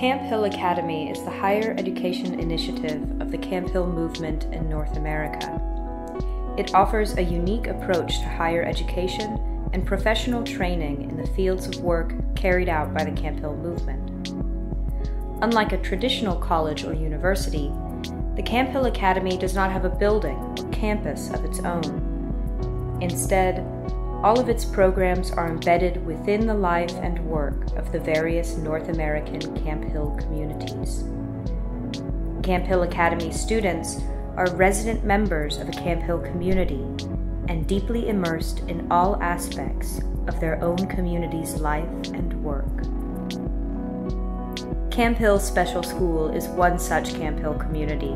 Camphill Academy is the higher education initiative of the Camphill movement in North America. It offers a unique approach to higher education and professional training in the fields of work carried out by the Camphill movement. Unlike a traditional college or university, the Camphill Academy does not have a building or campus of its own. Instead, all of its programs are embedded within the life and work of the various North American Camphill communities. Camphill Academy students are resident members of a Camphill community and deeply immersed in all aspects of their own community's life and work. Camphill Special School is one such Camphill community.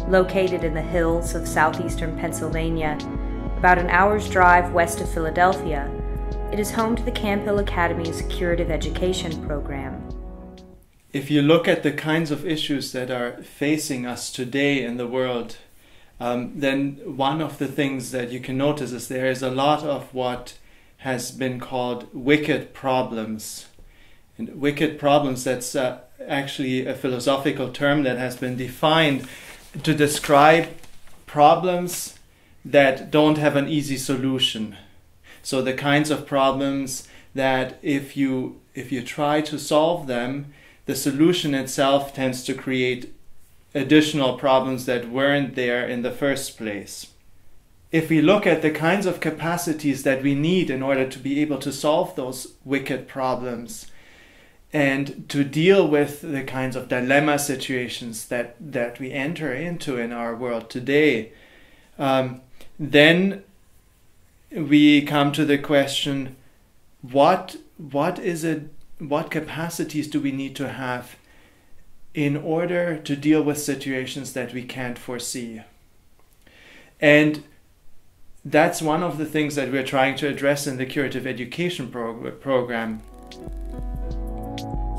Located in the hills of southeastern Pennsylvania, about an hour's drive west of Philadelphia, it is home to the Camphill Academy's curative education program. If you look at the kinds of issues that are facing us today in the world, then one of the things that you can notice is there is a lot of what has been called wicked problems. And wicked problems, that's actually a philosophical term that has been defined to describe problems that don't have an easy solution. So the kinds of problems that if you try to solve them, the solution itself tends to create additional problems that weren't there in the first place. If we look at the kinds of capacities that we need in order to be able to solve those wicked problems and to deal with the kinds of dilemma situations that we enter into in our world today, then we come to the question, what capacities do we need to have in order to deal with situations that we can't foresee? And that's one of the things that we're trying to address in the curative education program.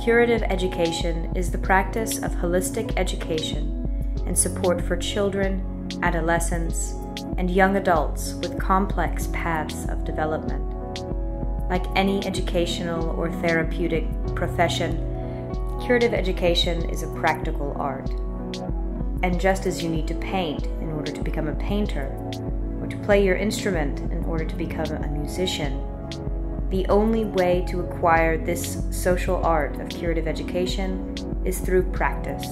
Curative education is the practice of holistic education and support for children, adolescents, and young adults with complex paths of development. Like any educational or therapeutic profession, curative education is a practical art. And just as you need to paint in order to become a painter, or to play your instrument in order to become a musician, the only way to acquire this social art of curative education is through practice.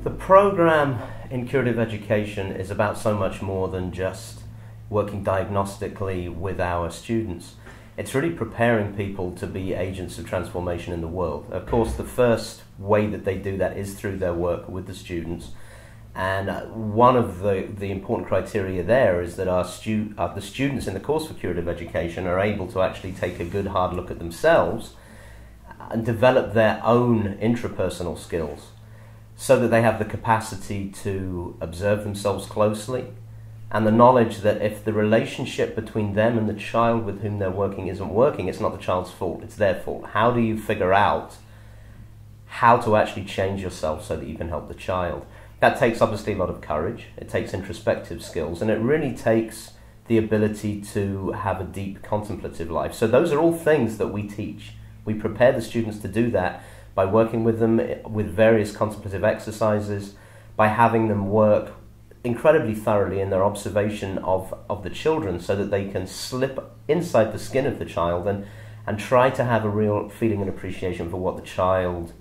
The program in curative education is about so much more than just working diagnostically with our students. It's really preparing people to be agents of transformation in the world. Of course, the first way that they do that is through their work with the students. And one of the important criteria there is that the students in the course for curative education are able to actually take a good hard look at themselves and develop their own intrapersonal skills so that they have the capacity to observe themselves closely and the knowledge that if the relationship between them and the child with whom they're working isn't working, it's not the child's fault, it's their fault. How do you figure out how to actually change yourself so that you can help the child? That takes obviously a lot of courage, it takes introspective skills, and it really takes the ability to have a deep contemplative life. So those are all things that we teach. We prepare the students to do that by working with them with various contemplative exercises, by having them work incredibly thoroughly in their observation of the children so that they can slip inside the skin of the child and try to have a real feeling and appreciation for what the child,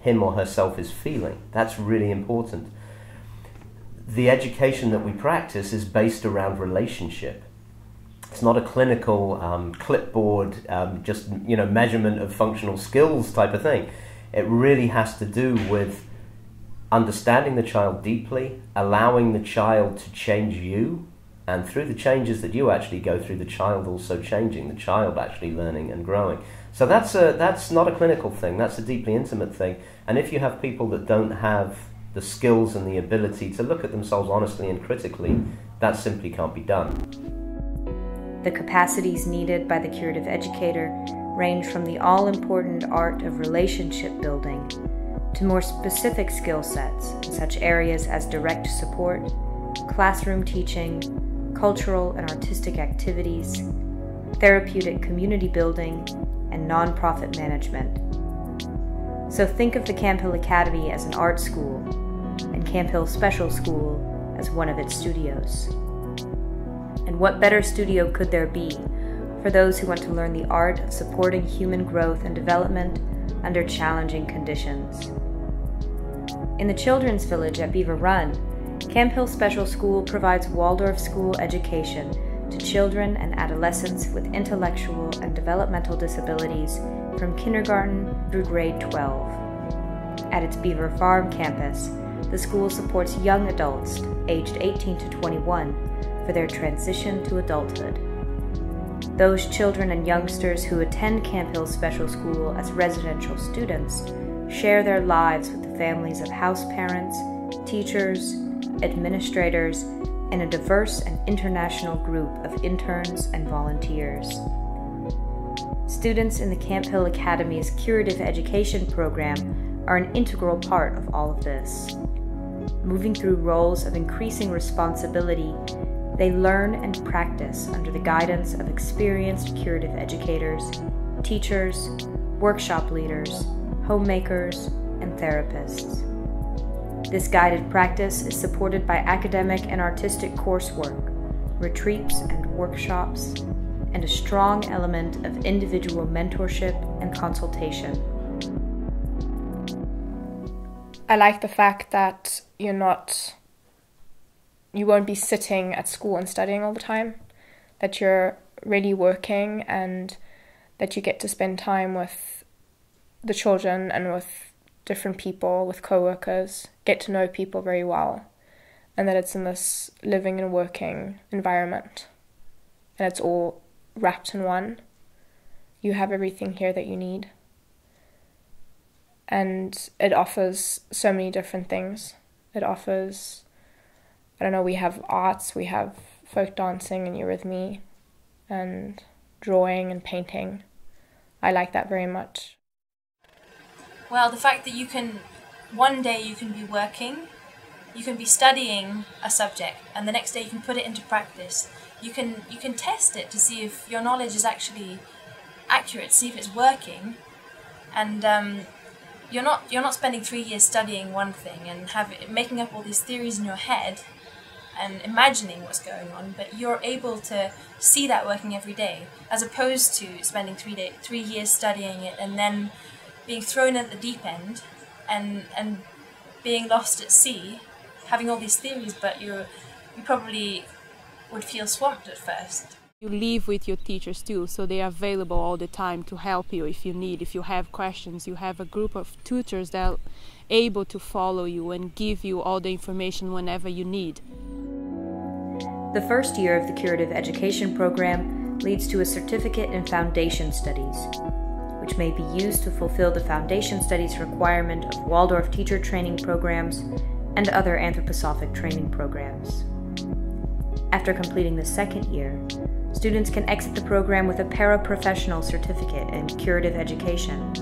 him or herself, is feeling. That's really important. The education that we practice is based around relationship. It's not a clinical clipboard, just measurement of functional skills type of thing. It really has to do with understanding the child deeply, allowing the child to change you, and through the changes that you actually go through, the child also changing, the child actually learning and growing. So that's not a clinical thing, that's a deeply intimate thing. And if you have people that don't have the skills and the ability to look at themselves honestly and critically, that simply can't be done. The capacities needed by the curative educator range from the all-important art of relationship building to more specific skill sets in such areas as direct support, classroom teaching, cultural and artistic activities, therapeutic community building, and nonprofit management. So think of the Camphill Academy as an art school, and Camphill Special School as one of its studios. And what better studio could there be for those who want to learn the art of supporting human growth and development under challenging conditions? In the Children's Village at Beaver Run, Camphill Special School provides Waldorf school education to children and adolescents with intellectual and developmental disabilities from kindergarten through grade 12. At its Beaver Farm campus, the school supports young adults aged 18 to 21 for their transition to adulthood. Those children and youngsters who attend Camphill Special School as residential students share their lives with the families of house parents, teachers, administrators, and a diverse and international group of interns and volunteers. Students in the Camphill Academy's Curative Education program are an integral part of all of this. Moving through roles of increasing responsibility, they learn and practice under the guidance of experienced curative educators, teachers, workshop leaders, homemakers, and therapists. This guided practice is supported by academic and artistic coursework, retreats and workshops, and a strong element of individual mentorship and consultation. I like the fact that you won't be sitting at school and studying all the time, that you're really working and that you get to spend time with the children and with different people, with co-workers, get to know people very well, and that it's in this living and working environment and it's all wrapped in one. You have everything here that you need, and it offers so many different things. It offers, we have arts, we have folk dancing and eurythmy and drawing and painting. I like that very much. Well, the fact that one day you can be working, you can be studying a subject, and the next day you can put it into practice. You can test it to see if your knowledge is actually accurate, see if it's working, and you're not spending 3 years studying one thing and making up all these theories in your head and imagining what's going on, but you're able to see that working every day, as opposed to spending 3 years studying it and then being thrown at the deep end and being lost at sea, having all these theories, but you probably would feel swamped at first. You live with your teachers too, so they are available all the time to help you if you have questions. You have a group of tutors that are able to follow you and give you all the information whenever you need. The first year of the Curative Education program leads to a certificate in Foundation Studies, which may be used to fulfill the Foundation Studies requirement of Waldorf teacher training programs and other anthroposophic training programs. After completing the second year, students can exit the program with a paraprofessional certificate in Curative Education,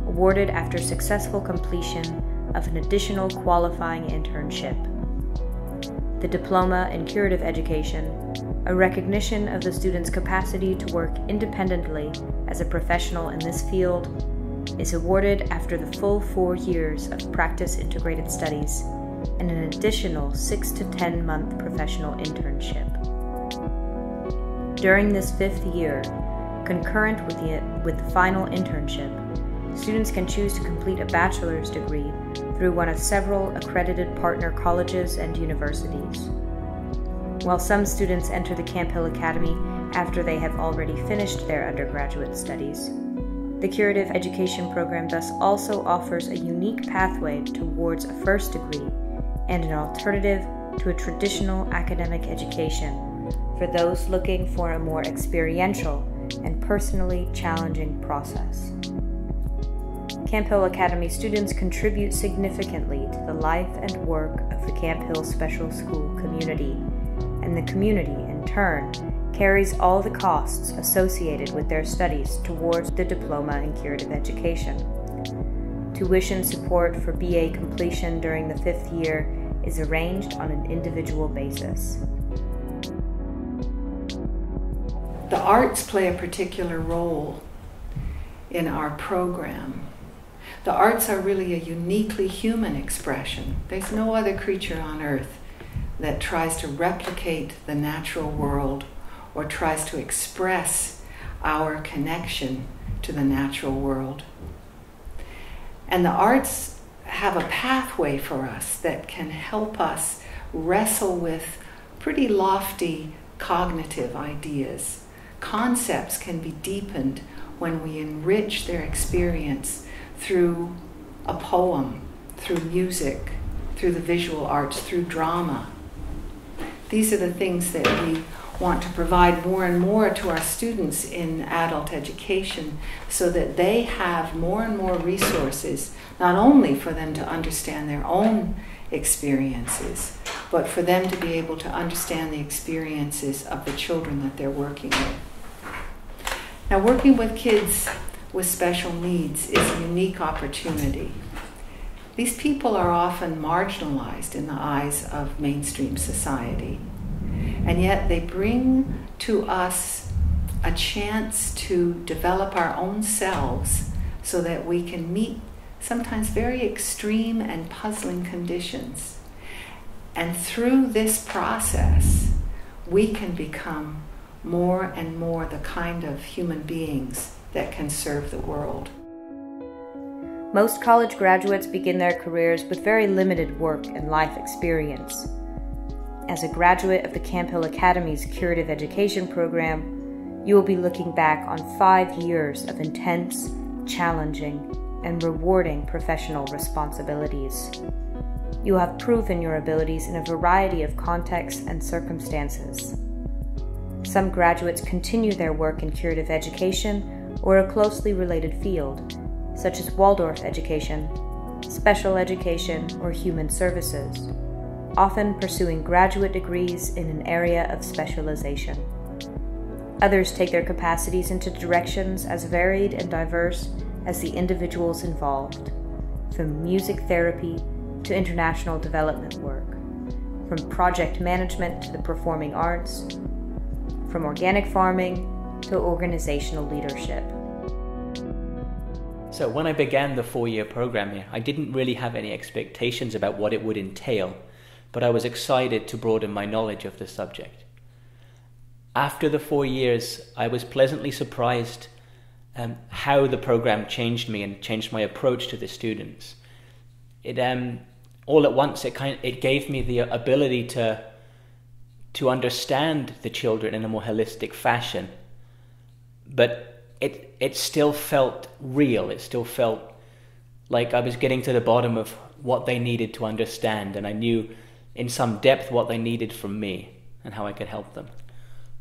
awarded after successful completion of an additional qualifying internship. The Diploma in Curative Education, a recognition of the student's capacity to work independently as a professional in this field, is awarded after the full 4 years of practice integrated studies and an additional 6 to 10 month professional internship. During this 5th year, concurrent with the final internship, students can choose to complete a bachelor's degree through one of several accredited partner colleges and universities. While some students enter the Camphill Academy after they have already finished their undergraduate studies, the Curative Education program thus also offers a unique pathway towards a first degree and an alternative to a traditional academic education for those looking for a more experiential and personally challenging process. Camphill Academy students contribute significantly to the life and work of the Camphill Special School community, and the community, in turn, carries all the costs associated with their studies towards the Diploma in Curative Education. Tuition support for BA completion during the 5th year is arranged on an individual basis. The arts play a particular role in our program. The arts are really a uniquely human expression. There's no other creature on earth that tries to replicate the natural world or tries to express our connection to the natural world. And the arts have a pathway for us that can help us wrestle with pretty lofty cognitive ideas. Concepts can be deepened when we enrich their experience through a poem, through music, through the visual arts, through drama. These are the things that we want to provide more and more to our students in adult education so that they have more and more resources, not only for them to understand their own experiences, but for them to be able to understand the experiences of the children that they're working with. Now, working with kids with special needs is a unique opportunity. These people are often marginalized in the eyes of mainstream society, and yet they bring to us a chance to develop our own selves so that we can meet sometimes very extreme and puzzling conditions. And through this process, we can become more and more the kind of human beings that can serve the world. Most college graduates begin their careers with very limited work and life experience. As a graduate of the Camphill Academy's Curative Education program, you will be looking back on 5 years of intense, challenging, and rewarding professional responsibilities. You have proven your abilities in a variety of contexts and circumstances. Some graduates continue their work in curative education or a closely related field, such as Waldorf education, special education, or human services, often pursuing graduate degrees in an area of specialization. Others take their capacities into directions as varied and diverse as the individuals involved, from music therapy to international development work, from project management to the performing arts, from organic farming to organizational leadership. So when I began the 4-year program here, I didn't really have any expectations about what it would entail, but I was excited to broaden my knowledge of the subject. After the 4 years, I was pleasantly surprised how the program changed me and changed my approach to the students. It all at once, it gave me the ability to understand the children in a more holistic fashion, but it still felt real. It still felt like I was getting to the bottom of what they needed to understand, and I knew in some depth what they needed from me and how I could help them.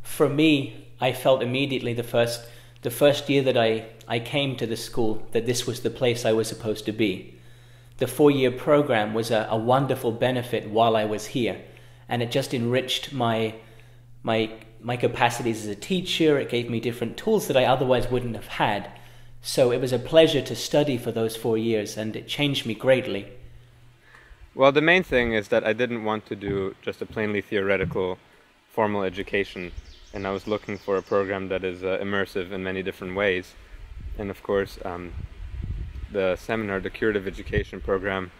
For me, I felt immediately the first year that I came to the school that this was the place I was supposed to be. The 4-year program was a wonderful benefit while I was here, and it just enriched my capacities as a teacher. It gave me different tools that I otherwise wouldn't have had. So it was a pleasure to study for those 4 years, and it changed me greatly. Well, the main thing is that I didn't want to do just a plainly theoretical formal education, and I was looking for a program that is immersive in many different ways. And of course, the seminar, the Curative Education program,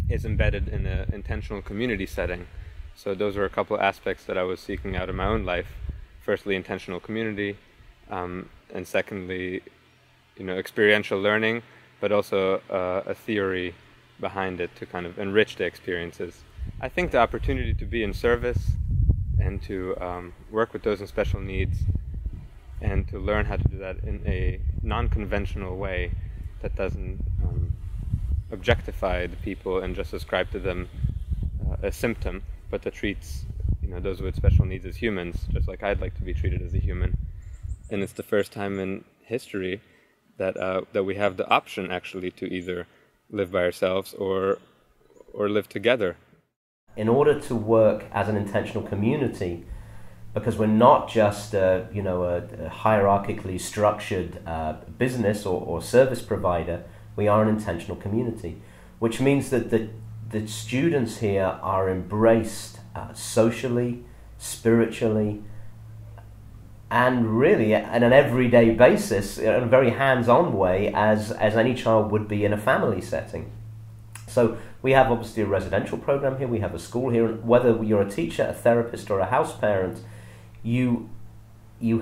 is embedded in an intentional community setting. So those are a couple aspects that I was seeking out in my own life. Firstly, intentional community, and secondly, experiential learning, but also a theory behind it to kind of enrich the experiences. I think the opportunity to be in service and to work with those in special needs and to learn how to do that in a non-conventional way that doesn't objectify the people and just ascribe to them a symptom, but that treats those with special needs as humans, just like I'd like to be treated as a human. And it's the first time in history that we have the option actually to either live by ourselves or live together. In order to work as an intentional community, because we're not just a hierarchically structured business or service provider, we are an intentional community, which means that the students here are embraced socially, spiritually, and really on an everyday basis, in a very hands-on way, as any child would be in a family setting. So we have obviously a residential program here, we have a school here, and whether you're a teacher, a therapist, or a house parent, you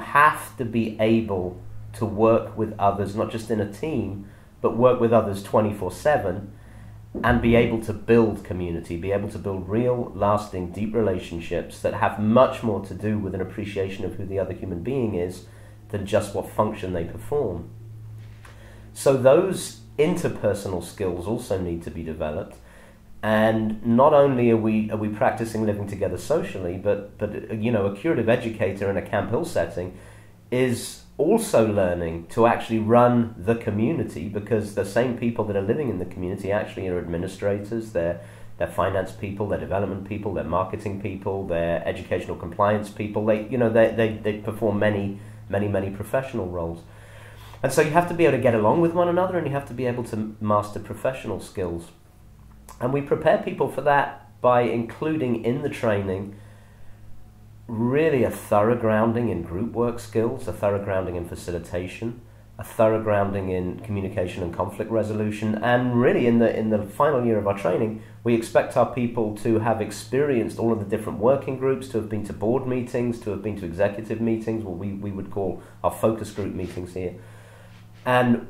have to be able to work with others, not just in a team, but work with others 24/7, and be able to build community, be able to build real, lasting, deep relationships that have much more to do with an appreciation of who the other human being is than just what function they perform. So those interpersonal skills also need to be developed. And not only are we practicing living together socially, but you know, a curative educator in a Camphill setting is also learning to actually run the community, because the same people that are living in the community actually are administrators, they're finance people, they're development people, they're marketing people, they're educational compliance people. They perform many professional roles. And so you have to be able to get along with one another, and you have to be able to master professional skills. And we prepare people for that by including in the training really a thorough grounding in group work skills, a thorough grounding in facilitation, a thorough grounding in communication and conflict resolution. And really in the final year of our training, we expect our people to have experienced all of the different working groups, to have been to board meetings, to have been to executive meetings, what we would call our focus group meetings here. And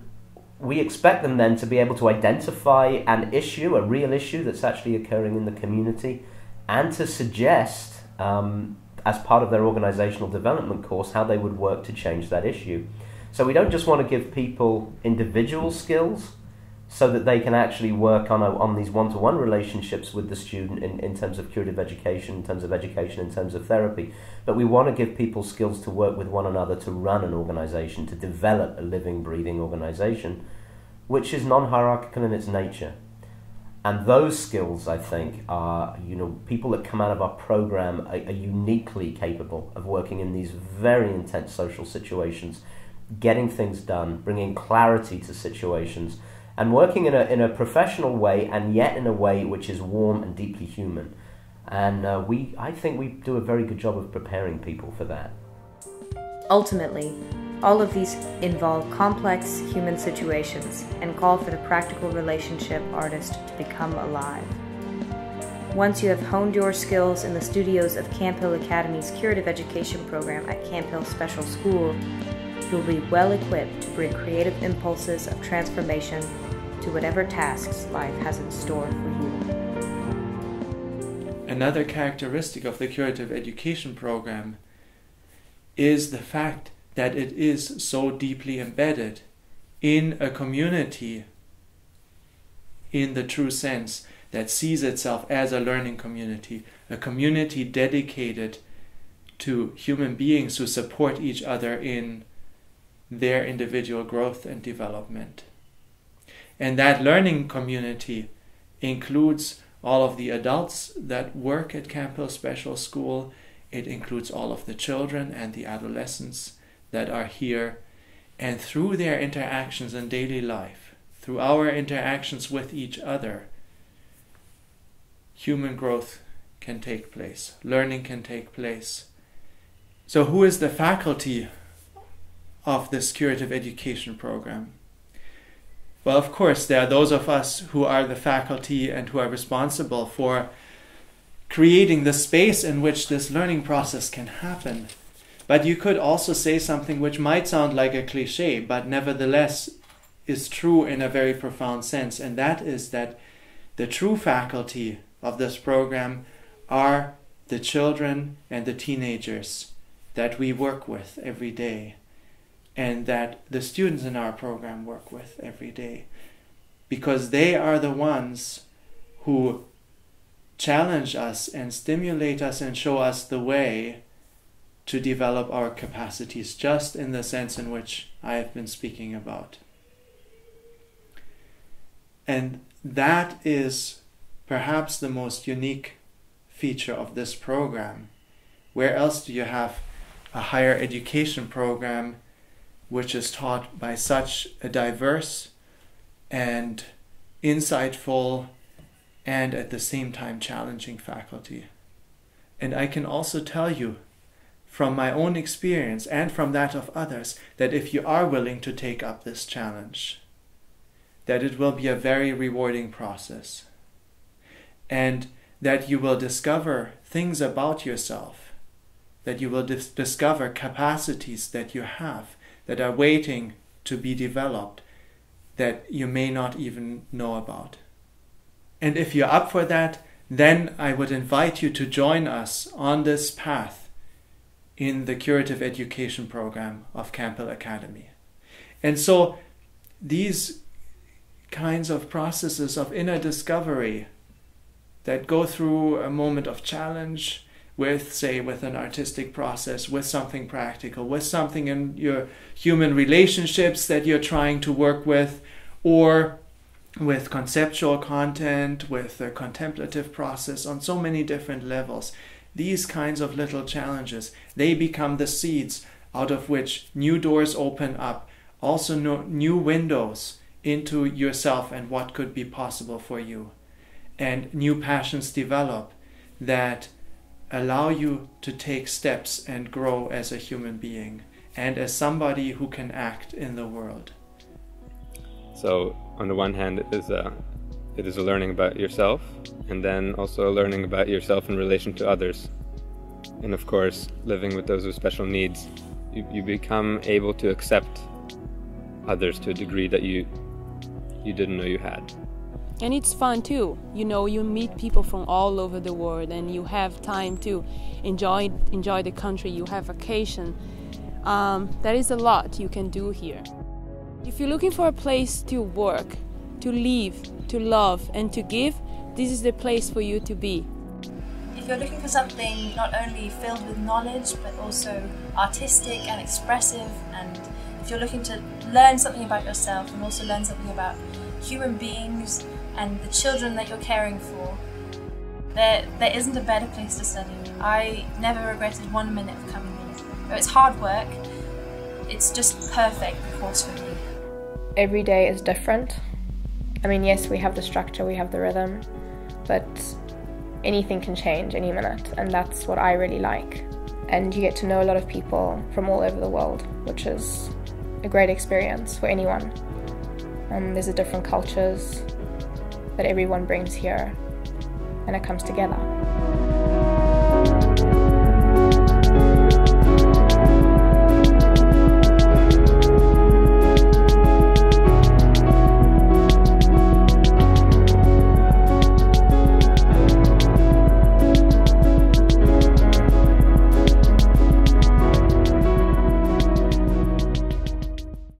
we expect them then to be able to identify an issue, a real issue that's actually occurring in the community, and to suggest, as part of their organizational development course, how they would work to change that issue. So we don't just want to give people individual skills so that they can actually work on these one-to-one relationships with the student in terms of curative education, in terms of therapy, but we want to give people skills to work with one another, to run an organization, to develop a living, breathing organization, which is non-hierarchical in its nature. And those skills, I think, are, people that come out of our program are uniquely capable of working in these very intense social situations, getting things done, bringing clarity to situations, and working in a professional way, and yet in a way which is warm and deeply human. And I think we do a very good job of preparing people for that. Ultimately, all of these involve complex human situations and call for the practical relationship artist to become alive. Once you have honed your skills in the studios of Camphill Academy's curative education program at Camphill Special School, you'll be well equipped to bring creative impulses of transformation to whatever tasks life has in store for you. Another characteristic of the curative education program is the fact that it is so deeply embedded in a community in the true sense that sees itself as a learning community, a community dedicated to human beings who support each other in their individual growth and development. And that learning community includes all of the adults that work at Camphill Special School. It includes all of the children and the adolescents that are here. And through their interactions in daily life, through our interactions with each other, human growth can take place, learning can take place. So who is the faculty of this curative education program? Well, of course, there are those of us who are the faculty and who are responsible for creating the space in which this learning process can happen. But you could also say something which might sound like a cliche, but nevertheless is true in a very profound sense, and that is that the true faculty of this program are the children and the teenagers that we work with every day, and that the students in our program work with every day, because they are the ones who challenge us and stimulate us and show us the way to develop our capacities, just in the sense in which I have been speaking about. And that is perhaps the most unique feature of this program. Where else do you have a higher education program which is taught by such a diverse and insightful and at the same time challenging faculty? And I can also tell you from my own experience and from that of others that if you are willing to take up this challenge, that it will be a very rewarding process, and that you will discover things about yourself, that you will discover capacities that you have that are waiting to be developed that you may not even know about. And if you're up for that, then I would invite you to join us on this path in the Curative Education program of Camphill Academy. And so these kinds of processes of inner discovery that go through a moment of challenge with, say, with an artistic process, with something practical, with something in your human relationships that you're trying to work with, or with conceptual content, with the contemplative process on so many different levels. These kinds of little challenges, they become the seeds out of which new doors open up, also new windows into yourself and what could be possible for you. And new passions develop that allow you to take steps and grow as a human being and as somebody who can act in the world. So on the one hand, it is a learning about yourself, and then also a learning about yourself in relation to others. And of course, living with those with special needs, you become able to accept others to a degree that you didn't know you had. And it's fun too. You know, you meet people from all over the world, and you have time to enjoy the country. You have vacation. There is a lot you can do here. If you're looking for a place to work, to live, to love, and to give, this is the place for you to be. If you're looking for something not only filled with knowledge, but also artistic and expressive, and if you're looking to learn something about yourself and also learn something about human beings and the children that you're caring for, there isn't a better place to study. I never regretted 1 minute of coming here. It's hard work, it's just perfect course for me. Every day is different. I mean, yes, we have the structure, we have the rhythm, but anything can change any minute, and that's what I really like. And you get to know a lot of people from all over the world, which is a great experience for anyone. There's the different cultures that everyone brings here, and it comes together.